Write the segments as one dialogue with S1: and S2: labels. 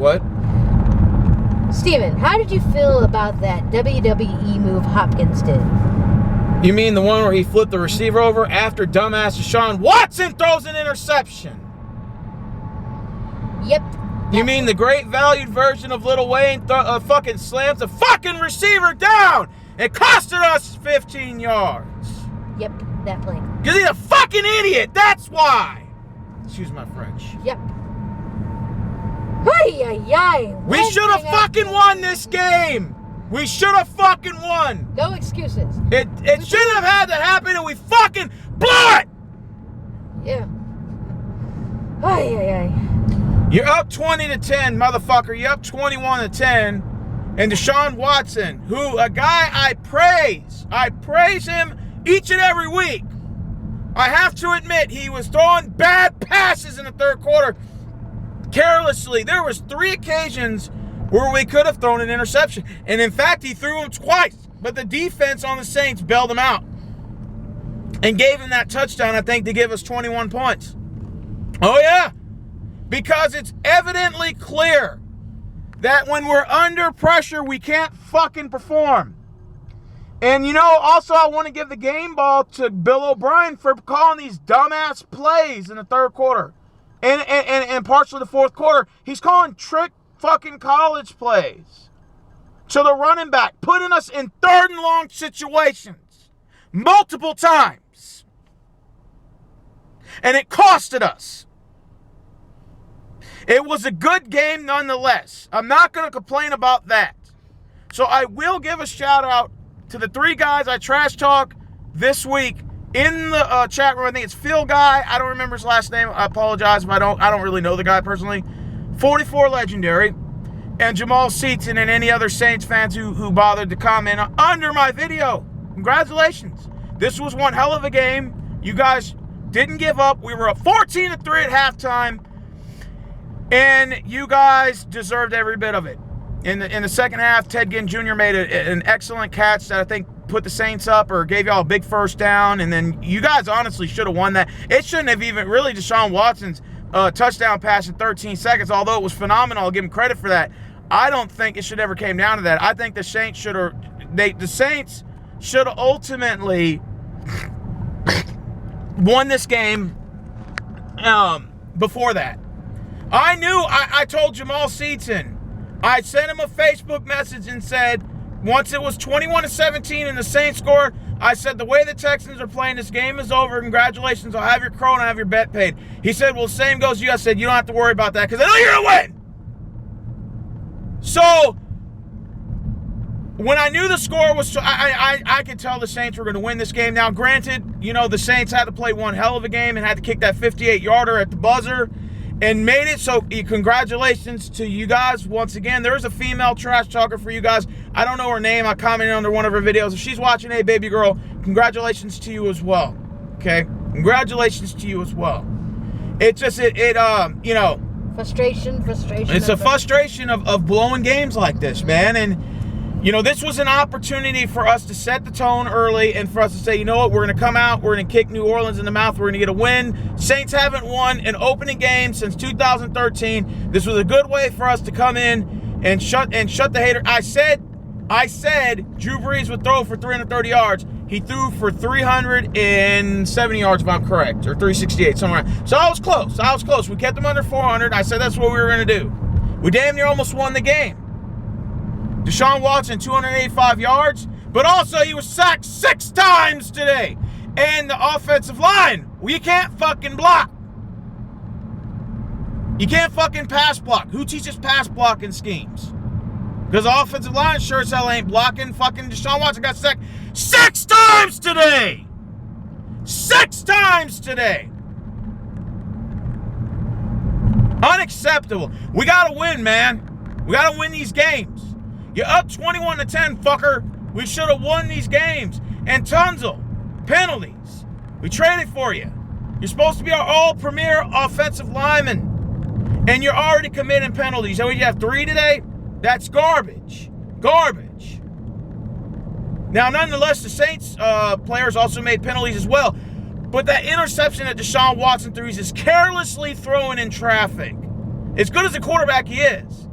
S1: What?
S2: Steven, how did you feel about that WWE move Hopkins did?
S1: You mean the one where he flipped the receiver over after dumbass Deshaun Watson throws an interception?
S2: Yep.
S1: You mean the great valued version of Lil Wayne fucking slams the fucking receiver down? It costed us 15 yards.
S2: Yep, that play.
S1: Because he's a fucking idiot. That's why. Excuse my French.
S2: Yep. Ay.
S1: We should have fucking won this game. We should have fucking won.
S2: No excuses.
S1: It shouldn't have had to happen, and we fucking blew it.
S2: Yeah. Ay.
S1: You're up 20-10, motherfucker. You're up 21-10. And Deshaun Watson, who a guy I praise him each and every week. I have to admit, he was throwing bad passes in the third quarter carelessly. There was 3 occasions where we could have thrown an interception. And in fact, he threw them twice. But the defense on the Saints bailed him out and gave him that touchdown, I think, to give us 21 points. Oh, yeah. Because it's evidently clear that when we're under pressure, we can't fucking perform. And, also I want to give the game ball to Bill O'Brien for calling these dumbass plays in the third quarter. And parts of the fourth quarter. He's calling trick fucking college plays to the running back, putting us in third and long situations multiple times. And it costed us. It was a good game nonetheless. I'm not going to complain about that. So I will give a shout out to the 3 guys I trash talk this week in the chat room. I think it's Phil Guy. I don't remember his last name. I apologize if I don't really know the guy personally. 44 Legendary. And Jamal Seaton and any other Saints fans who bothered to comment under my video. Congratulations. This was one hell of a game. You guys didn't give up. We were up 14-3 at halftime. And you guys deserved every bit of it. In the second half, Ted Ginn Jr. made an excellent catch that I think put the Saints up or gave y'all a big first down. And then you guys honestly should have won that. It shouldn't have even really Deshaun Watson's touchdown pass in 13 seconds, although it was phenomenal. I'll give him credit for that. I don't think it should ever came down to that. I think the Saints should have ultimately won this game before that. I knew, I told Jamal Seaton, I sent him a Facebook message and said, once it was 21-17 and the Saints scored, I said, the way the Texans are playing, this game is over. Congratulations. I'll have your crow and I'll have your bet paid. He said, well, same goes to you. I said, you don't have to worry about that because I know you're going to win. So, when I knew the score was, I could tell the Saints were going to win this game. Now, granted, the Saints had to play one hell of a game and had to kick that 58-yarder at the buzzer and made it. So, congratulations to you guys once again. There's a female trash talker for you guys. I don't know her name. I commented under one of her videos. If she's watching, hey, baby girl, congratulations to you as well. Okay? Congratulations to you as well. It's just,
S2: Frustration.
S1: It's a frustration of blowing games like this, man. And, this was an opportunity for us to set the tone early and for us to say, you know what, we're going to come out, we're going to kick New Orleans in the mouth, we're going to get a win. Saints haven't won an opening game since 2013. This was a good way for us to come in and shut the hater. I said Drew Brees would throw for 330 yards. He threw for 370 yards, if I'm correct, or 368, somewhere around. So I was close. We kept him under 400. I said that's what we were going to do. We damn near almost won the game. Deshaun Watson, 285 yards, but also he was sacked 6 times today. And the offensive line, well, you can't fucking block. You can't fucking pass block. Who teaches pass blocking schemes? Because the offensive line sure as hell ain't blocking. Fucking Deshaun Watson got sacked 6 times today. 6 times today. Unacceptable. We got to win, man. We got to win these games. You're up 21-10, fucker. We should have won these games. And Tunzel, penalties. We traded for you. You're supposed to be our all-premier offensive lineman. And you're already committing penalties. So you have 3 today? That's garbage. Garbage. Now, nonetheless, the Saints players also made penalties as well. But that interception that Deshaun Watson threw, he's just carelessly throwing in traffic. As good as a quarterback he is,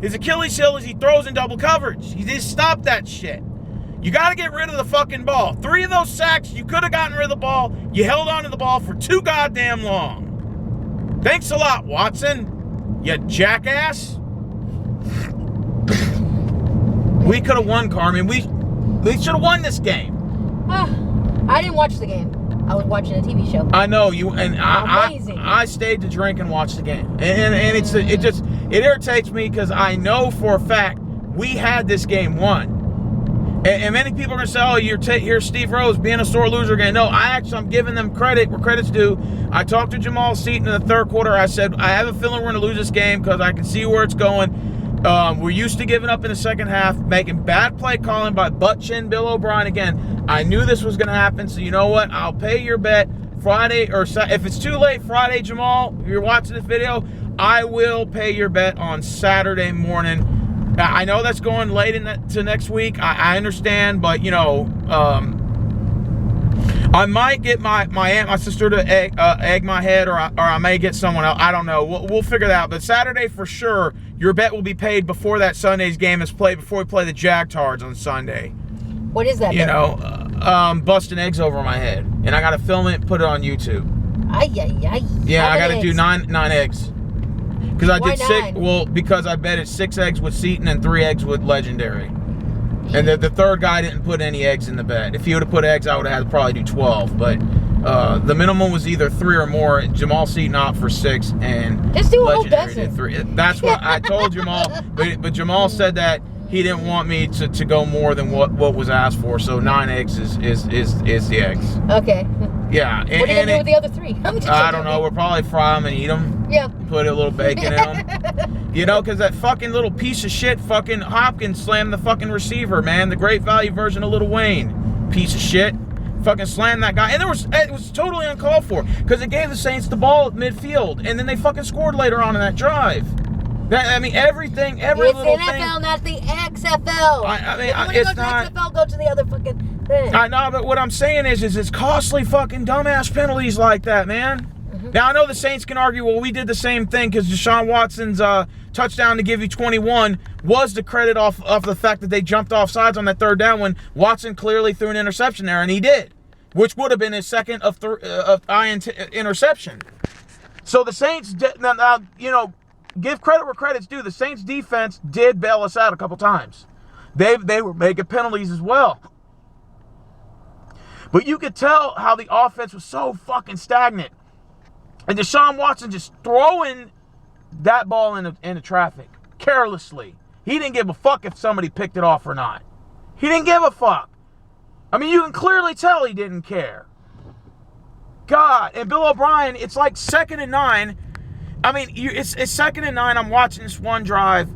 S1: His Achilles heel is he throws in double coverage. He just stopped that shit. You got to get rid of the fucking ball. 3 of those sacks, you could have gotten rid of the ball. You held on to the ball for too goddamn long. Thanks a lot, Watson. You jackass. We could have won, Carmen. We should have won this game.
S2: I didn't watch the game. I was watching a TV show.
S1: I know you, and
S2: Amazing.
S1: I stayed to drink and watch the game, and it irritates me because I know for a fact we had this game won. And many people are gonna say, "Oh, here's Steve Rose being a sore loser again." No, I'm giving them credit where credit's due. I talked to Jamal Seaton in the third quarter. I said, "I have a feeling we're gonna lose this game because I can see where it's going." We're used to giving up in the second half, making bad play calling by butt chin Bill O'Brien again. I knew this was gonna happen, so you know what? I'll pay your bet Friday, or if it's too late Friday, Jamal. If you're watching this video, I will pay your bet on Saturday morning. I know that's going late to next week. I understand, but you know, I might get my aunt, my sister to egg my head, or I may get someone else. I don't know. We'll figure that out. But Saturday for sure, your bet will be paid before that Sunday's game is played. Before we play the Jagtards on Sunday.
S2: What is that?
S1: You know, busting eggs over my head, and I got to film it and put it on YouTube. Yeah, I got to do nine eggs. Because I did 6. Well, because I bet it's 6 eggs with Seaton and 3 eggs with Legendary. And the third guy didn't put any eggs in the bet. If he would have put eggs, I would have had to probably do 12. But the minimum was either 3 or more. Jamal Seaton opted for 6, and
S2: just do
S1: Legendary did 3. That's what I told Jamal. But Jamal said that he didn't want me to go more than what was asked for. So 9 eggs is the eggs.
S2: Okay.
S1: Yeah.
S2: What are you going to do with the other 3?
S1: I don't know. We'll probably fry them and eat them.
S2: Yeah.
S1: Put a little bacon in them. You know, because that fucking little piece of shit fucking Hopkins slammed the fucking receiver, man. The great value version of Lil Wayne. Piece of shit. Fucking slammed that guy. And it was totally uncalled for. Because it gave the Saints the ball at midfield. And then they fucking scored later on in that drive. Everything, every little thing. It's
S2: NFL, not the XFL.
S1: If you want
S2: to go to the XFL, go to the other fucking thing.
S1: I know, but what I'm saying is it's costly fucking dumbass penalties like that, man. Mm-hmm. Now, I know the Saints can argue, well, we did the same thing because Deshaun Watson's touchdown to give you 21 was the credit off the fact that they jumped off sides on that third down when Watson clearly threw an interception there, and he did, which would have been his second of interception. So the Saints, now, you know, give credit where credit's due. The Saints defense did bail us out a couple times. They were making penalties as well. But you could tell how the offense was so fucking stagnant. And Deshaun Watson just throwing that ball into traffic carelessly. He didn't give a fuck if somebody picked it off or not. He didn't give a fuck. I mean, you can clearly tell he didn't care. God, and Bill O'Brien, it's like 2nd and 9. I mean, it's 2nd and 9. I'm watching this one drive.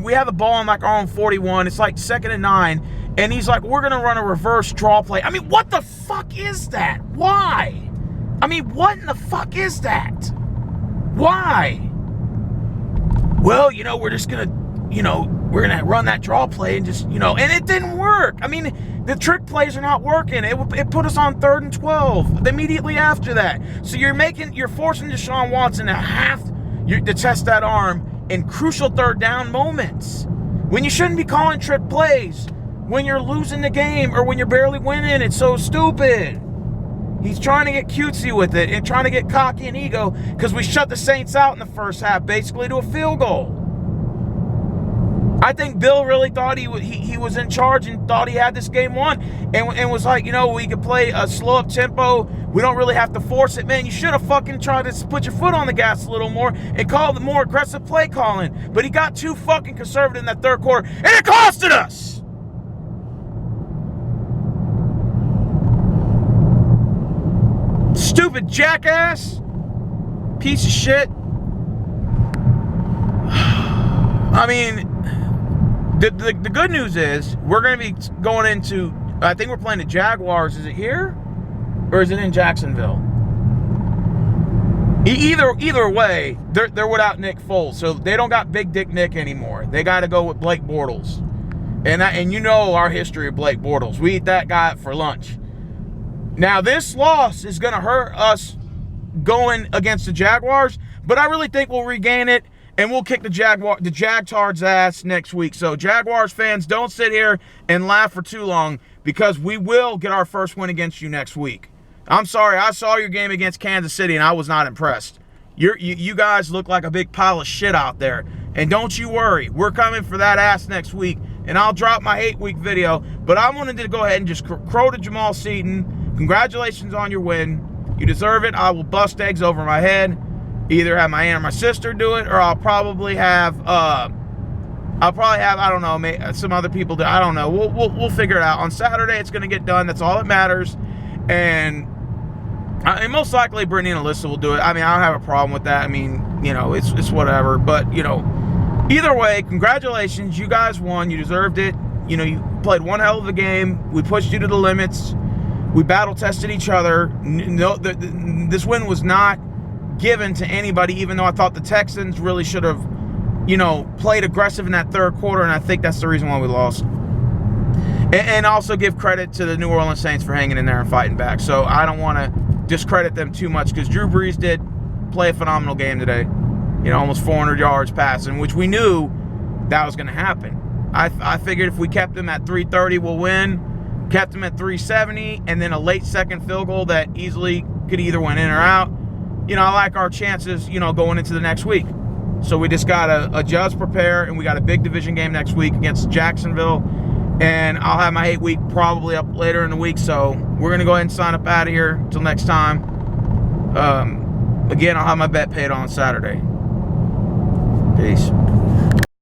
S1: We have the ball on like our own 41. It's like 2nd and 9. And he's like, we're going to run a reverse draw play. I mean, what the fuck is that? Why? I mean, what in the fuck is that? Why? Well, you know, we're just going to, you know, we're going to run that draw play and just, you know, and it didn't work. I mean, the trick plays are not working. It put us on 3rd and 12 immediately after that. So you're forcing Deshaun Watson to test that arm in crucial 3rd down moments when you shouldn't be calling trick plays when you're losing the game or when you're barely winning. It's so stupid. He's trying to get cutesy with it and trying to get cocky and ego because we shut the Saints out in the first half basically to a field goal. I think Bill really thought he was in charge and thought he had this game won and was like, you know, we could play a slow up tempo. We don't really have to force it. Man, you should have fucking tried to put your foot on the gas a little more and call the more aggressive play calling. But he got too fucking conservative in that third quarter and it costed us. Stupid jackass. Piece of shit. I mean, the good news is we're going to be going into, I think we're playing the Jaguars. Is it here? Or is it in Jacksonville? Either way, they're without Nick Foles. So they don't got Big Dick Nick anymore. They got to go with Blake Bortles. And you know our history of Blake Bortles. We eat that guy for lunch. Now, this loss is going to hurt us going against the Jaguars, but I really think we'll regain it and we'll kick the Jagtards' ass next week. So Jaguars fans, don't sit here and laugh for too long, because we will get our first win against you next week. I'm sorry, I saw your game against Kansas City and I was not impressed. You guys look like a big pile of shit out there. And don't you worry, we're coming for that ass next week, and I'll drop my 8-week video. But I wanted to go ahead and just crow to Jamal Seaton. Congratulations on your win. You deserve it. I will bust eggs over my head. Either have my aunt or my sister do it, or I'll probably have I don't know, some other people do. I don't know. We'll figure it out. On Saturday, it's going to get done. That's all that matters. And most likely Brittany and Alyssa will do it. I mean, I don't have a problem with that. I mean, you know, it's whatever. But, you know, either way, congratulations. You guys won. You deserved it. You know, you played one hell of a game. We pushed you to the limits. We battle-tested each other. No, this win was not given to anybody, even though I thought the Texans really should have, you know, played aggressive in that third quarter, and I think that's the reason why we lost. And also give credit to the New Orleans Saints for hanging in there and fighting back. So I don't want to discredit them too much, because Drew Brees did play a phenomenal game today. You know, almost 400 yards passing, which we knew that was going to happen. I figured if we kept them at 330, we'll win. Kept them at 370, and then a late second field goal that easily could either went in or out. You know, I like our chances, you know, going into the next week. So we just got to adjust, prepare, and we got a big division game next week against Jacksonville. And I'll have my 8-week probably up later in the week. So we're going to go ahead and sign up out of here until next time. Again, I'll have my bet paid on Saturday. Peace.